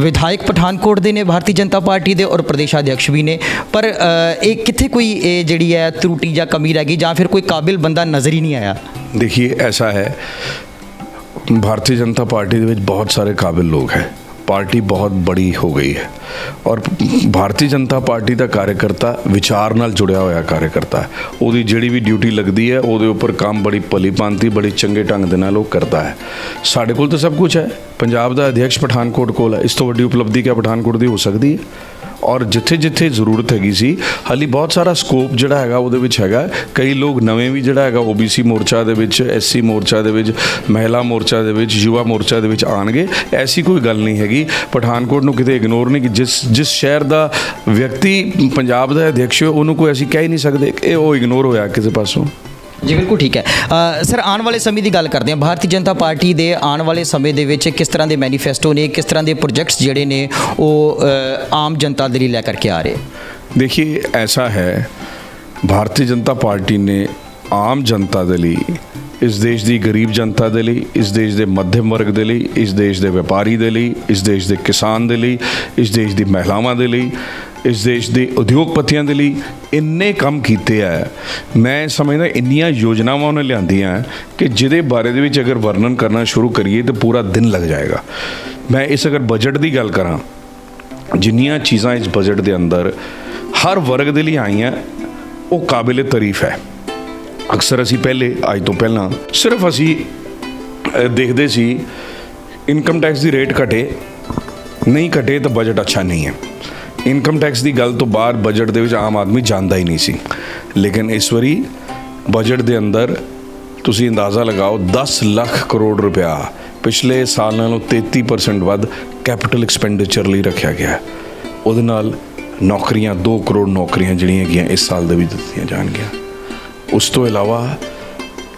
ਵਿਧਾਇਕ ਪਠਾਨਕੋਟ ਦੇ ਨੇ ਭਾਰਤੀ ਜਨਤਾ ਪਾਰਟੀ ਦੇ ਔਰ ਪ੍ਰਦੇਸ਼ਾਧਿਕਸ਼ ਵੀ ਨੇ। ਪਰ ਇਹ ਕਿੱਥੇ ਕੋਈ ਇਹ ਜਿਹੜੀ ਹੈ त्रुटि ਜਾਂ ਕਮੀ ਰਹਿ ਗਈ, ਜਾਂ ਫਿਰ ਕੋਈ ਕਾबिल ਬੰਦਾ ਨਜ਼ਰ ਹੀ नहीं आया? देखिए ऐसा है, भारतीय जनता पार्टी के बहुत सारे काबिल लोग हैं, पार्टी बहुत बड़ी हो गई है और भारतीय जनता पार्टी का कार्यकर्ता विचार नाल जुड़िया होया कार्यकर्ता है। ਉਹਦੀ ਜਿਹੜੀ ਵੀ ਡਿਊਟੀ ਲੱਗਦੀ ਹੈ ਉਹਦੇ ਉੱਪਰ ਕੰਮ ਬੜੀ ਭਲੀ ਭਾਂਤੀ ਬੜੀ ਚੰਗੇ ਢੰਗ ਦੇ ਨਾਲ ਉਹ ਕਰਦਾ ਹੈ। ਸਾਡੇ ਕੋਲ ਤਾਂ ਸਭ ਕੁਝ ਹੈ, ਪੰਜਾਬ ਦਾ ਅਧਿਆਕਸ਼ ਪਠਾਨਕੋਟ ਕੋਲ ਹੈ, ਇਸ ਤੋਂ ਵੱਡੀ ਉਪਲਬਧੀ ਕਿਆ ਪਠਾਨਕੋਟ ਦੀ ਹੋ ਸਕਦੀ ਹੈ? ਔਰ ਜਿੱਥੇ ਜਿੱਥੇ ਜ਼ਰੂਰਤ ਹੈਗੀ ਸੀ, ਹਾਲੀ ਬਹੁਤ ਸਾਰਾ ਸਕੋਪ ਜਿਹੜਾ ਹੈਗਾ ਉਹਦੇ ਵਿੱਚ ਹੈਗਾ। ਕਈ ਲੋਕ ਨਵੇਂ ਵੀ ਜਿਹੜਾ ਹੈਗਾ OBC ਮੋਰਚਾ ਦੇ ਵਿੱਚ, SC ਮੋਰਚਾ ਦੇ ਵਿੱਚ, ਮਹਿਲਾ ਮੋਰਚਾ ਦੇ ਵਿੱਚ, ਯੁਵਾ ਮੋਰਚਾ ਦੇ ਵਿੱਚ ਆਣਗੇ। ਐਸੀ ਕੋਈ ਗੱਲ ਨਹੀਂ ਹੈਗੀ। ਪਠਾਨਕੋਟ ਨੂੰ ਕਿਤੇ ਇਗਨੋਰ ਨਹੀਂ, ਕਿ ਜਿਸ ਸ਼ਹਿਰ ਦਾ ਵਿਅਕਤੀ ਪੰਜਾਬ ਦਾ ਅਧਿਕਸ਼ ਹੈ ਉਹਨੂੰ ਕੋਈ ਅਸੀਂ ਕਹਿ ਹੀ ਨਹੀਂ ਸਕਦੇ ਕਿ ਉਹ ਇਗਨੋਰ ਹੋਇਆ ਕਿਸੇ ਪਾਸੋਂ। ਜੀ ਬਿਲਕੁਲ ਠੀਕ ਹੈ ਸਰ, ਆਉਣ ਵਾਲੇ ਸਮੇਂ ਦੀ ਗੱਲ ਕਰਦੇ ਹਾਂ। ਭਾਰਤੀ ਜਨਤਾ ਪਾਰਟੀ ਦੇ ਆਉਣ ਵਾਲੇ ਸਮੇਂ ਦੇ ਵਿੱਚ ਕਿਸ ਤਰ੍ਹਾਂ ਦੇ ਮੈਨੀਫੈਸਟੋ ਨੇ, ਕਿਸ ਤਰ੍ਹਾਂ ਦੇ ਪ੍ਰੋਜੈਕਟਸ ਜਿਹੜੇ ਨੇ ਉਹ ਆਮ ਜਨਤਾ ਦੇ ਲਈ ਲੈ ਕਰਕੇ ਆ ਰਹੇ? देखिए ऐसा है, भारतीय जनता पार्टी ने आम जनता ਦੇ ਲਈ, ਇਸ ਦੇਸ਼ ਦੀ ਗਰੀਬ ਜਨਤਾ ਦੇ ਲਈ, ਇਸ ਦੇਸ਼ ਦੇ ਮੱਧਮ ਵਰਗ ਦੇ ਲਈ, ਇਸ ਦੇਸ਼ ਦੇ ਵਪਾਰੀ ਦੇ ਲਈ, ਇਸ ਦੇਸ਼ ਦੇ ਕਿਸਾਨ ਦੇ ਲਈ, ਇਸ ਦੇਸ਼ ਦੀ ਮਹਿਲਾਵਾਂ ਦੇ ਲਈ, ਇਸ ਦੇਸ਼ ਦੇ ਉਦਯੋਗਪਤੀਆਂ ਦੇ ਲਈ ਇੰਨੇ ਕੰਮ ਕੀਤੇ ਹੈ। ਮੈਂ ਸਮਝਦਾ ਇੰਨੀਆਂ ਯੋਜਨਾਵਾਂ ਉਹਨੇ ਲਿਆਂਦੀਆਂ ਕਿ ਜਿਹਦੇ ਬਾਰੇ ਦੇ ਵਿੱਚ ਅਗਰ ਵਰਣਨ ਕਰਨਾ ਸ਼ੁਰੂ ਕਰੀਏ ਤਾਂ ਪੂਰਾ ਦਿਨ ਲੱਗ ਜਾਏਗਾ। ਮੈਂ ਇਸ ਅਗਰ ਬਜਟ ਦੀ ਗੱਲ ਕਰਾਂ, ਜਿੰਨੀਆਂ ਚੀਜ਼ਾਂ ਇਸ ਬਜਟ ਦੇ ਅੰਦਰ ਹਰ ਵਰਗ ਦੇ ਲਈ ਆਈਆਂ ਉਹ ਕਾबिल ਤਾਰੀਫ ਹੈ। ਅਕਸਰ ਅਸੀਂ ਪਹਿਲੇ, ਅੱਜ ਤੋਂ ਪਹਿਲਾਂ ਸਿਰਫ ਅਸੀਂ ਦੇਖਦੇ ਸੀ ਇਨਕਮ ਟੈਕਸ ਦੀ ਰੇਟ ਘਟੇ, ਨਹੀਂ ਘਟੇ ਤਾਂ ਬਜਟ ਅੱਛਾ ਨਹੀਂ ਹੈ। ਇਨਕਮ ਟੈਕਸ ਦੀ ਗੱਲ ਤੋਂ ਬਾਅਦ ਬਜਟ ਦੇ ਵਿੱਚ ਆਮ ਆਦਮੀ ਜਾਂਦਾ ਹੀ ਨਹੀਂ ਸੀ। ਲੇਕਿਨ ਇਸ ਵਾਰੀ ਬਜਟ ਦੇ ਅੰਦਰ ਤੁਸੀਂ ਅੰਦਾਜ਼ਾ ਲਗਾਓ 10 ਲੱਖ ਕਰੋੜ ਰੁਪਇਆ ਪਿਛਲੇ ਸਾਲ ਨਾਲੋਂ 33% ਵੱਧ ਕੈਪੀਟਲ ਐਕਸਪੈਂਡੀਚਰ ਲਈ ਰੱਖਿਆ ਗਿਆ। ਉਹਦੇ ਨਾਲ ਨੌਕਰੀਆਂ 2 ਕਰੋੜ ਨੌਕਰੀਆਂ ਜਿਹੜੀਆਂ ਹੈਗੀਆਂ ਇਸ ਸਾਲ ਦੇ ਵਿੱਚ ਦਿੱਤੀਆਂ ਜਾਣਗੀਆਂ। ਉਸ ਤੋਂ ਇਲਾਵਾ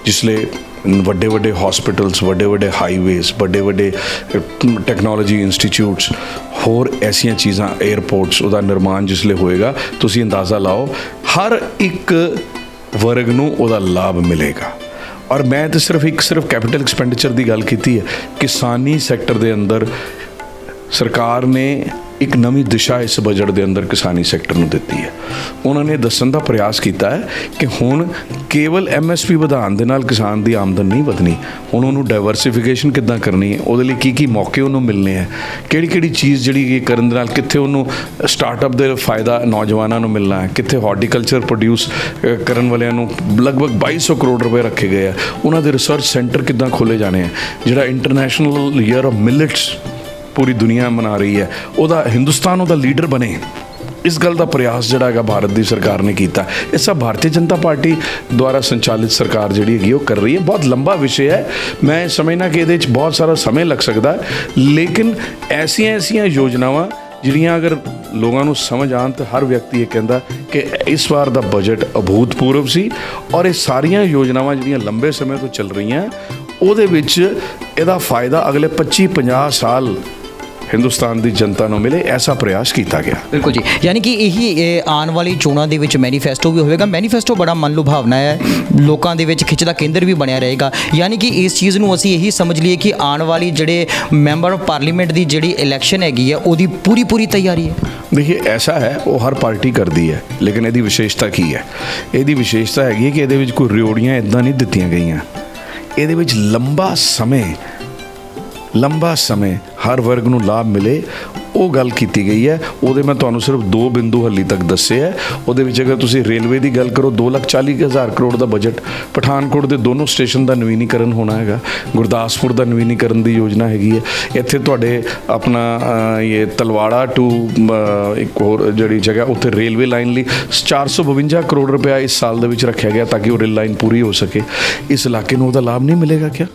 ਜਿਸਲੇ ਵੱਡੇ ਵੱਡੇ ਹਸਪੀਟਲਸ, ਵੱਡੇ ਵੱਡੇ ਹਾਈਵੇਜ਼, ਵੱਡੇ ਵੱਡੇ ਟੈਕਨੋਲੋਜੀ ਇੰਸਟੀਚਿਊਟਸ, ਹੋਰ ਐਸੀਆਂ ਚੀਜ਼ਾਂ, 에ਅਰਪੋਰਟਸ, ਉਹਦਾ ਨਿਰਮਾਣ ਜਿਸਲੇ ਹੋਏਗਾ ਤੁਸੀਂ ਅੰਦਾਜ਼ਾ ਲਾਓ ਹਰ ਇੱਕ ਵਰਗ ਨੂੰ ਉਹਦਾ ਲਾਭ ਮਿਲੇਗਾ। ਔਰ ਮੈਂ ਤਾਂ ਸਿਰਫ ਕੈਪੀਟਲ ਐਕਸਪੈਂਡੀਚਰ ਦੀ ਗੱਲ ਕੀਤੀ ਹੈ। ਕਿਸਾਨੀ ਸੈਕਟਰ ਦੇ ਅੰਦਰ ਸਰਕਾਰ ਨੇ ਇੱਕ ਨਵੀਂ ਦਿਸ਼ਾ ਇਸ ਬਜਟ ਦੇ ਅੰਦਰ ਕਿਸਾਨੀ ਸੈਕਟਰ ਨੂੰ ਦਿੱਤੀ ਹੈ। ਉਹਨਾਂ ਨੇ ਦੱਸਣ ਦਾ ਪ੍ਰਯਾਸ ਕੀਤਾ ਹੈ ਕਿ ਹੁਣ ਕੇਵਲ MSP ਵਧਾਉਣ ਦੇ ਨਾਲ ਕਿਸਾਨ ਦੀ ਆਮਦਨ ਨਹੀਂ ਵਧਣੀ, ਹੁਣ ਉਹਨੂੰ ਡਾਇਵਰਸੀਫਿਕੇਸ਼ਨ ਕਿੱਦਾਂ ਕਰਨੀ ਹੈ, ਉਹਦੇ ਲਈ ਕੀ ਮੌਕੇ ਉਹਨੂੰ ਮਿਲਣੇ ਹੈ, ਕਿਹੜੀ ਚੀਜ਼ ਜਿਹੜੀ ਕਰਨ ਦੇ ਨਾਲ ਕਿੱਥੇ ਉਹਨੂੰ ਸਟਾਰਟਅਪ ਦੇ ਫਾਇਦਾ ਨੌਜਵਾਨਾਂ ਨੂੰ ਮਿਲਣਾ ਹੈ, ਕਿੱਥੇ ਹਾਰਟੀਕਲਚਰ ਪ੍ਰੋਡਿਊਸ ਕਰਨ ਵਾਲਿਆਂ ਨੂੰ ਲਗਭਗ 2200 ਕਰੋੜ ਰੁਪਏ ਰੱਖੇ ਗਏ ਆ, ਉਹਨਾਂ ਦੇ ਰਿਸਰਚ ਸੈਂਟਰ ਕਿੱਦਾਂ ਖੋਲ੍ਹੇ ਜਾਣੇ ਆ, ਜਿਹੜਾ ਇੰਟਰਨੈਸ਼ਨਲ ਈਅਰ ਆਫ ਮਿਲਟਸ ਪੂਰੀ ਦੁਨੀਆ ਮਨਾ ਰਹੀ ਹੈ ਉਹਦਾ ਹਿੰਦੁਸਤਾਨ ਉਹਦਾ ਲੀਡਰ ਬਣੇ। ਇਸ ਗੱਲ ਦਾ ਪ੍ਰਯਾਸ ਜਿਹੜਾ ਹੈਗਾ ਭਾਰਤ ਦੀ ਸਰਕਾਰ ਨੇ ਕੀਤਾ। ਇਹ ਸਭ ਭਾਰਤੀ ਜਨਤਾ ਪਾਰਟੀ ਦੁਆਰਾ ਸੰਚਾਲਿਤ ਸਰਕਾਰ ਜਿਹੜੀ ਹੈਗੀ ਉਹ ਕਰ ਰਹੀ ਹੈ। ਬਹੁਤ ਲੰਬਾ ਵਿਸ਼ੇ ਹੈ, ਮੈਂ ਸਮਝਦਾ ਕਿ ਇਹਦੇ ਵਿੱਚ ਬਹੁਤ ਸਾਰਾ ਸਮੇਂ ਲੱਗ ਸਕਦਾ, ਲੇਕਿਨ ਐਸੀਆਂ ਯੋਜਨਾਵਾਂ ਜਿਹੜੀਆਂ ਅਗਰ ਲੋਕਾਂ ਨੂੰ ਸਮਝ ਆਉਣ ਤਾਂ ਹਰ ਵਿਅਕਤੀ ਇਹ ਕਹਿੰਦਾ ਕਿ ਇਸ ਵਾਰ ਦਾ ਬਜਟ ਅਭੂਤਪੂਰਵ ਸੀ। ਔਰ ਇਹ ਸਾਰੀਆਂ ਯੋਜਨਾਵਾਂ ਜਿਹੜੀਆਂ ਲੰਬੇ ਸਮੇਂ ਤੋਂ ਚੱਲ ਰਹੀਆਂ ਉਹਦੇ ਵਿੱਚ ਇਹਦਾ ਫਾਇਦਾ ਅਗਲੇ 25-50 ਸਾਲ ਹਿੰਦੁਸਤਾਨ ਦੀ ਜਨਤਾ ਨੂੰ ਮਿਲੇ, ਐਸਾ ਪ੍ਰਯਾਸ ਕੀਤਾ ਗਿਆ। ਬਿਲਕੁਲ ਜੀ, ਯਾਨੀ ਕਿ ਇਹੀ ਆਉਣ ਵਾਲੀ ਚੋਣਾਂ ਦੇ ਵਿੱਚ ਮੈਨੀਫੈਸਟੋ ਵੀ ਹੋਵੇਗਾ। ਮੈਨੀਫੈਸਟੋ ਬੜਾ ਮਨ ਲੁਭਾਵਨਾ ਹੈ, ਲੋਕਾਂ ਦੇ ਵਿੱਚ ਖਿੱਚ ਦਾ ਕੇਂਦਰ ਵੀ ਬਣਿਆ ਰਹੇਗਾ। ਯਾਨੀ ਕਿ ਇਸ ਚੀਜ਼ ਨੂੰ ਅਸੀਂ ਇਹੀ ਸਮਝ ਲਈਏ ਕਿ ਆਉਣ ਵਾਲੀ ਜਿਹੜੇ ਮੈਂਬਰ ਆਫ ਪਾਰਲੀਮੈਂਟ ਦੀ ਜਿਹੜੀ ਇਲੈਕਸ਼ਨ ਹੈਗੀ ਹੈ ਉਹਦੀ ਪੂਰੀ ਤਿਆਰੀ ਹੈ। ਦੇਖिए ऐसा है वो हर पार्टी करती है, लेकिन ਇਹਦੀ ਵਿਸ਼ੇਸ਼ਤਾ ਕੀ ਹੈ? ਇਹਦੀ ਵਿਸ਼ੇਸ਼ਤਾ ਹੈਗੀ ਕਿ ਇਹਦੇ ਵਿੱਚ ਕੋਈ ਰਿਓੜੀਆਂ ਇਦਾਂ ਨਹੀਂ ਦਿੱਤੀਆਂ ਗਈਆਂ। ਇਹਦੇ ਵਿੱਚ ਲੰਬਾ ਸਮੇਂ ਹਰ ਵਰਗ ਨੂੰ ਲਾਭ ਮਿਲੇ ਉਹ ਗੱਲ ਕੀਤੀ ਗਈ ਹੈ। ਉਹਦੇ ਮੈਂ ਤੁਹਾਨੂੰ ਸਿਰਫ 2 ਬਿੰਦੂ ਹਾਲੀ ਤੱਕ ਦੱਸੇ ਹੈ। ਉਹਦੇ ਵਿੱਚ ਅਗਰ ਤੁਸੀਂ ਰੇਲਵੇ ਦੀ ਗੱਲ ਕਰੋ 2,40,000 ਕਰੋੜ ਦਾ ਬਜਟ, ਪਠਾਨਕੋਟ ਦੇ ਦੋਨੋਂ ਸਟੇਸ਼ਨ ਦਾ ਨਵੀਨੀਕਰਨ ਹੋਣਾ ਹੈਗਾ, ਗੁਰਦਾਸਪੁਰ ਦਾ ਨਵੀਨੀਕਰਨ ਦੀ ਯੋਜਨਾ ਹੈਗੀ ਹੈ। ਇੱਥੇ ਤੁਹਾਡੇ ਆਪਣਾ ਇਹ ਤਲਵਾੜਾ ਟੂ ਇੱਕ ਹੋਰ ਜਿਹੜੀ ਜਗ੍ਹਾ ਉੱਥੇ ਰੇਲਵੇ ਲਾਈਨ ਲਈ 452 ਕਰੋੜ ਰੁਪਇਆ ਇਸ ਸਾਲ ਦੇ ਵਿੱਚ ਰੱਖਿਆ ਗਿਆ ਤਾਂ ਕਿ ਉਹ ਰੇਲ ਲਾਈਨ ਪੂਰੀ ਹੋ ਸਕੇ। ਇਸ ਇਲਾਕੇ ਨੂੰ ਉਹਦਾ ਲਾਭ ਨਹੀਂ ਮਿਲੇਗਾ ਕਿਆ?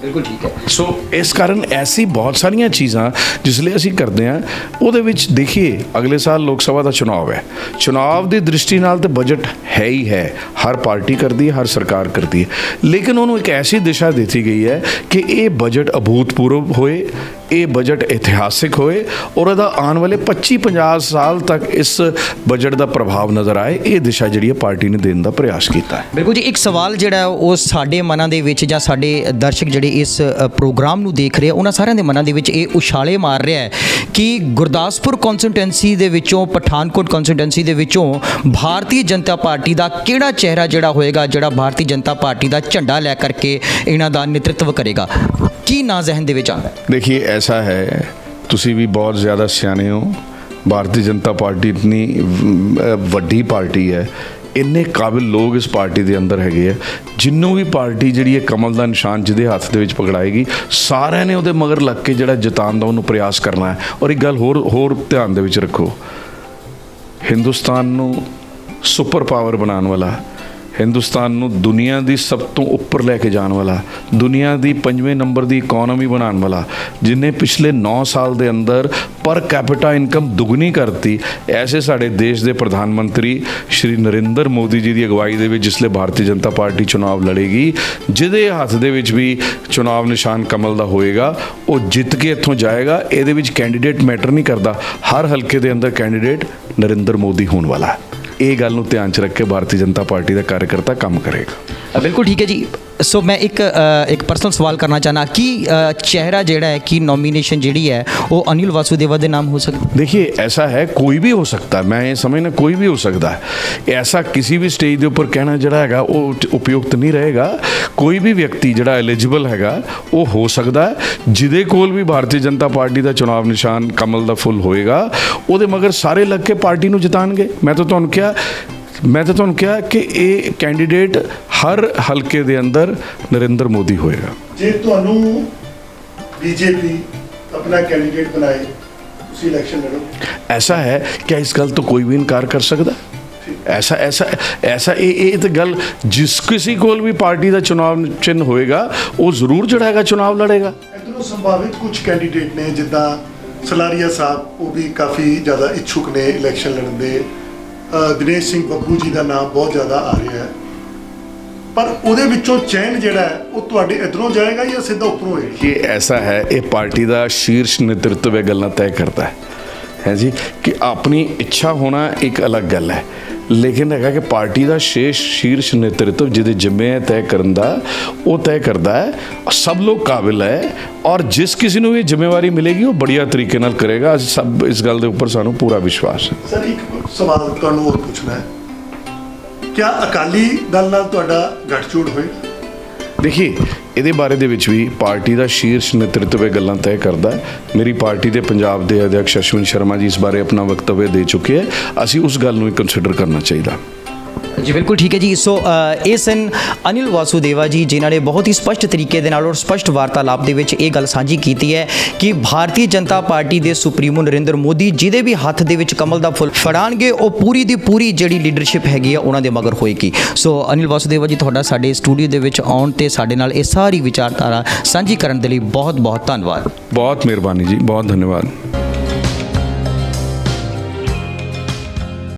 ਬਿਲਕੁਲ ਠੀਕ ਹੈ। ਸੋ ਇਸ ਕਾਰਨ ਐਸੀ ਬਹੁਤ ਸਾਰੀਆਂ ਚੀਜ਼ਾਂ ਜਿਸ ਲਈ ਅਸੀਂ ਕਰਦੇ ਹਾਂ। ਉਹਦੇ ਵਿੱਚ ਦੇਖੀਏ ਅਗਲੇ ਸਾਲ ਲੋਕ ਸਭਾ ਦਾ ਚੁਣਾਵ ਹੈ। ਚੁਣਾਵ ਦੀ ਦ੍ਰਿਸ਼ਟੀ ਨਾਲ ਤਾਂ ਬਜਟ ਹੈ ਹੀ ਹੈ, ਹਰ ਪਾਰਟੀ ਕਰਦੀ ਹੈ, ਹਰ ਸਰਕਾਰ ਕਰਦੀ ਹੈ, ਲੇਕਿਨ ਉਹਨੂੰ ਇੱਕ ਐਸੀ ਦਿਸ਼ਾ ਦਿੱਤੀ ਗਈ ਹੈ ਕਿ ਇਹ ਬਜਟ ਅਭੂਤਪੂਰਵ ਹੋਏ, ਇਹ ਬਜਟ ਇਤਿਹਾਸਿਕ ਹੋਏ ਔਰ ਇਹਦਾ ਆਉਣ ਵਾਲੇ 25-50 ਸਾਲ ਤੱਕ ਇਸ ਬਜਟ ਦਾ ਪ੍ਰਭਾਵ ਨਜ਼ਰ ਆਏ। ਇਹ ਦਿਸ਼ਾ ਜਿਹੜੀ ਹੈ ਪਾਰਟੀ ਨੇ ਦੇਣ ਦਾ ਪ੍ਰਯਾਸ ਕੀਤਾ ਹੈ। ਬਿਲਕੁਲ ਜੀ, ਇੱਕ ਸਵਾਲ ਜਿਹੜਾ ਉਹ ਸਾਡੇ ਮਨਾਂ ਦੇ ਵਿੱਚ ਜਾਂ ਸਾਡੇ ਦਰਸ਼ਕ ਜਿਹੜੇ ਇਸ ਪ੍ਰੋਗਰਾਮ ਨੂੰ ਦੇਖ ਰਹੇ ਆ ਉਹਨਾਂ ਸਾਰਿਆਂ ਦੇ ਮਨਾਂ ਦੇ ਵਿੱਚ ਇਹ ਉਛਾਲੇ ਮਾਰ ਰਿਹਾ ਹੈ ਕਿ ਗੁਰਦਾਸਪੁਰ ਕੌਂਸਟੀਟੈਂਸੀ ਦੇ ਵਿੱਚੋਂ, ਪਠਾਨਕੋਟ ਕੌਂਸਟੀਟੈਂਸੀ ਦੇ ਵਿੱਚੋਂ ਭਾਰਤੀ ਜਨਤਾ ਪਾਰਟੀ ਦਾ ਕਿਹੜਾ ਚਿਹਰਾ ਜਿਹੜਾ ਹੋਏਗਾ, ਜਿਹੜਾ ਭਾਰਤੀ ਜਨਤਾ ਪਾਰਟੀ ਦਾ ਝੰਡਾ ਲੈ ਕਰਕੇ ਇਹਨਾਂ ਦਾ ਨੇਤਰਤਵ ਕਰੇਗਾ? ਕੀ ਨਾਂ ਜ਼ਹਿਨ ਦੇ ਵਿੱਚ ਆਉਂਦਾ? देखिए ऐसा है, ਤੁਸੀਂ ਵੀ ਬਹੁਤ ਜ਼ਿਆਦਾ ਸਿਆਣੇ ਹੋ। ਭਾਰਤੀ ਜਨਤਾ ਪਾਰਟੀ ਇਤਨੀ ਵੱਡੀ ਪਾਰਟੀ ਹੈ, ਇੰਨੇ ਕਾਬਿਲ ਲੋਕ ਇਸ ਪਾਰਟੀ ਦੇ ਅੰਦਰ ਹੈਗੇ ਆ। ਜਿੰਨੂੰ ਵੀ ਪਾਰਟੀ ਜਿਹੜੀ ਹੈ ਕਮਲ ਦਾ ਨਿਸ਼ਾਨ ਜਿਹਦੇ ਹੱਥ ਦੇ ਵਿੱਚ ਪਕੜਾਏਗੀ, ਸਾਰਿਆਂ ਨੇ ਉਹਦੇ ਮਗਰ ਲੱਗ ਕੇ ਜਿਹੜਾ ਜਿਤਾਉਣ ਦਾ ਉਹਨੂੰ ਪ੍ਰਯਾਸ ਕਰਨਾ ਹੈ। ਔਰ ਇੱਕ ਗੱਲ ਹੋਰ ਧਿਆਨ ਦੇ ਵਿੱਚ ਰੱਖੋ, ਹਿੰਦੁਸਤਾਨ ਨੂੰ ਸੁਪਰ ਪਾਵਰ ਬਣਾਉਣ ਵਾਲਾ, ਹਿੰਦੁਸਤਾਨ ਨੂੰ ਦੁਨੀਆ ਦੀ ਸਭ ਤੋਂ ਉੱਪਰ ਲੈ ਕੇ ਜਾਣ ਵਾਲਾ, ਦੁਨੀਆ ਦੀ 5ਵੇਂ ਨੰਬਰ ਦੀ ਇਕਨੋਮੀ ਬਣਾਉਣ ਵਾਲਾ, ਜਿਨੇ ਪਿਛਲੇ 9 ਸਾਲ ਦੇ ਅੰਦਰ ਪਰ ਕੈਪੀਟਾ ਇਨਕਮ ਦੁੱਗਣੀ ਕਰਤੀ, ਐਸੇ ਸਾਡੇ ਦੇਸ਼ ਦੇ ਪ੍ਰਧਾਨ ਮੰਤਰੀ ਸ਼੍ਰੀ ਨਰਿੰਦਰ ਮੋਦੀ ਜੀ ਦੀ ਅਗਵਾਈ ਦੇ ਵਿੱਚ ਜਿਸਲੇ ਭਾਰਤੀ ਜਨਤਾ ਪਾਰਟੀ ਚੁਣਾਵ ਲੜੇਗੀ, ਜਿਹਦੇ ਹੱਥ ਦੇ ਵਿੱਚ ਵੀ ਚੁਣਾਵ ਨਿਸ਼ਾਨ ਕਮਲ ਦਾ ਹੋਏਗਾ, ਉਹ ਜਿੱਤ ਕੇ ਇੱਥੋਂ ਜਾਏਗਾ। ਇਹਦੇ ਵਿੱਚ ਕੈਂਡੀਡੇਟ ਮੈਟਰ ਨਹੀਂ ਕਰਦਾ, ਹਰ ਹਲਕੇ ਦੇ ਅੰਦਰ ਕੈਂਡੀਡੇਟ ਨਰਿੰਦਰ ਮੋਦੀ ਹੋਣ ਵਾਲਾ ਹੈ। ਇਹ ਗੱਲ ਨੂੰ ਧਿਆਨ 'ਚ ਰੱਖ ਕੇ ਭਾਰਤੀ ਜਨਤਾ ਪਾਰਟੀ ਦਾ ਕਾਰਜਕਰਤਾ ਕੰਮ ਕਰੇਗਾ। ਬਿਲਕੁਲ ਠੀਕ ਹੈ ਜੀ। ਸੋ ਮੈਂ ਇੱਕ ਪਰਸਨਲ ਸਵਾਲ ਕਰਨਾ ਚਾਹਨਾ ਕਿ ਚਿਹਰਾ ਜਿਹੜਾ ਹੈ कि नॉमिनेशन ਜਿਹੜੀ ਹੈ ਉਹ अनिल वासुदेवा ਦੇ नाम हो सकता? देखिए ऐसा है, कोई भी हो सकता है, मैं ये समझना कोई भी हो सकता है। ऐसा किसी भी स्टेज के उपर कहना ਜਿਹੜਾ ਹੈਗਾ ਉਹ ਉਪਯੁਕਤ ਨਹੀਂ ਰਹੇਗਾ। ਕੋਈ ਵੀ ਵਿਅਕਤੀ ਜਿਹੜਾ ਐਲੀਜੀਬਲ ਹੈਗਾ ਉਹ ਹੋ ਸਕਦਾ ਹੈ। ਜਿਹਦੇ ਕੋਲ ਵੀ ਭਾਰਤੀ ਜਨਤਾ ਪਾਰਟੀ ਦਾ ਚੁਣਾਵ ਨਿਸ਼ਾਨ ਕਮਲ ਦਾ ਫੁੱਲ ਹੋਏਗਾ, ਉਹਦੇ ਮਗਰ ਸਾਰੇ ਲੱਗ ਕੇ ਪਾਰਟੀ ਨੂੰ ਜਿਤਾਣਗੇ। ਮੈਂ ਤਾਂ ਤੁਹਾਨੂੰ ਕਿਹਾ ਕਿ ਇਹ ਕੈਂਡੀਡੇਟ ਹਰ ਹਲਕੇ ਦੇ ਅੰਦਰ ਨਰਿੰਦਰ ਮੋਦੀ ਹੋਏਗਾ। ਜੇ ਤੁਹਾਨੂੰ बीजेपी अपना कैंडिडेट बनाए, उसी इलेक्शन लड़ो। ऐसा है क्या? इस गल तो कोई भी इनकार कर सकता? ऐसा ये तो गल जिस किसी को भी पार्टी का चुनाव चिन्ह होएगा वो जरूर जड़ा है चुनाव लड़ेगा। इधरों संभावित कुछ कैंडिडेट ने जिदा सलारिया साहब, वो भी काफ़ी ज़्यादा इच्छुक ने इलेक्शन लड़न दे। दिनेश सिंह बब्बू जी का नाम बहुत ज़्यादा आ रहा है, पर ਉਹਦੇ ਵਿੱਚੋਂ ਚੈਨ ਜਿਹੜਾ ਹੈ ਉਹ ਤੁਹਾਡੇ ਇਧਰੋਂ ਜਾਏਗਾ ਜਾਂ ਸਿੱਧਾ ਉੱਪਰੋਂ ਹੋਏਗਾ? ये ऐसा है, ये पार्टी का शीर्ष नेतृत्व ये गल्लां तय करता है जी कि अपनी इच्छा होना एक अलग गल है, लेकिन है कि पार्टी का शीर्ष नेतृत्व जिहदे जिम्मे है तय करन दा वो तय करता है। सब लोग काबिल है और जिस किसी को भी जिम्मेवारी मिलेगी वो बढ़िया तरीके नाल करेगा। सब इस गल दे उपर सानू पूरा विश्वास है। सर एक सवाल ਤੁਹਾਨੂੰ ਹੋਰ ਪੁੱਛਣਾ है, क्या अकाली दल नाल ਤੁਹਾਡਾ ਗੱਠਜੋੜ ਹੋਏਗਾ? देखिए ਇਹਦੇ ਬਾਰੇ ਦੇ ਵਿੱਚ ਵੀ ਪਾਰਟੀ ਦਾ ਸ਼ੀਰਸ਼ ਨੇਤਰਤਵ ਇਹ ਗੱਲਾਂ ਤੈਅ ਕਰਦਾ ਹੈ। ਮੇਰੀ ਪਾਰਟੀ ਦੇ ਪੰਜਾਬ ਦੇ ਅਧਿਕਸ਼ ਅਸ਼ਵਿਨ ਸ਼ਰਮਾ ਜੀ ਇਸ ਬਾਰੇ ਆਪਣਾ ਵਕਤਵਯ ਦੇ ਚੁੱਕੇ ਹੈ। ਅਸੀਂ ਉਸ ਗੱਲ ਨੂੰ ਹੀ ਕੰਸੀਡਰ ਕਰਨਾ ਚਾਹੀਦਾ। ਜੀ ਬਿਲਕੁਲ ਠੀਕ ਹੈ ਜੀ। ਸੋ ਇਹ ਸਨ ਅਨਿਲ ਵਾਸੁਦੇਵਾ ਜੀ, ਜਿਨ੍ਹਾਂ ਨੇ ਬਹੁਤ ਹੀ ਸਪਸ਼ਟ ਤਰੀਕੇ ਦੇ ਨਾਲ ਔਰ ਸਪਸ਼ਟ ਵਾਰਤਾਲਾਪ ਦੇ ਵਿੱਚ ਇਹ ਗੱਲ ਸਾਂਝੀ ਕੀਤੀ ਹੈ ਕਿ ਭਾਰਤੀ ਜਨਤਾ ਪਾਰਟੀ ਦੇ ਸੁਪਰੀਮੋ ਨਰਿੰਦਰ ਮੋਦੀ ਜਿਹਦੇ ਵੀ ਹੱਥ ਦੇ ਵਿੱਚ ਕਮਲ ਦਾ ਫੁੱਲ ਫੜਾਣਗੇ, ਉਹ ਪੂਰੀ ਦੀ ਪੂਰੀ ਜਿਹੜੀ ਲੀਡਰਸ਼ਿਪ ਹੈਗੀ ਆ ਉਹਨਾਂ ਦੇ ਮਗਰ ਹੋਏਗੀ। ਸੋ ਅਨਿਲ ਵਾਸੁਦੇਵਾ ਜੀ, ਤੁਹਾਡਾ ਸਾਡੇ ਸਟੂਡੀਓ ਦੇ ਵਿੱਚ ਆਉਣ ਤੇ ਸਾਡੇ ਨਾਲ ਇਹ ਸਾਰੀ ਵਿਚਾਰਧਾਰਾ ਸਾਂਝੀ ਕਰਨ ਦੇ ਲਈ ਬਹੁਤ ਬਹੁਤ ਧੰਨਵਾਦ। ਬਹੁਤ ਮਿਹਰਬਾਨੀ ਜੀ, ਬਹੁਤ ਧੰਨਵਾਦ।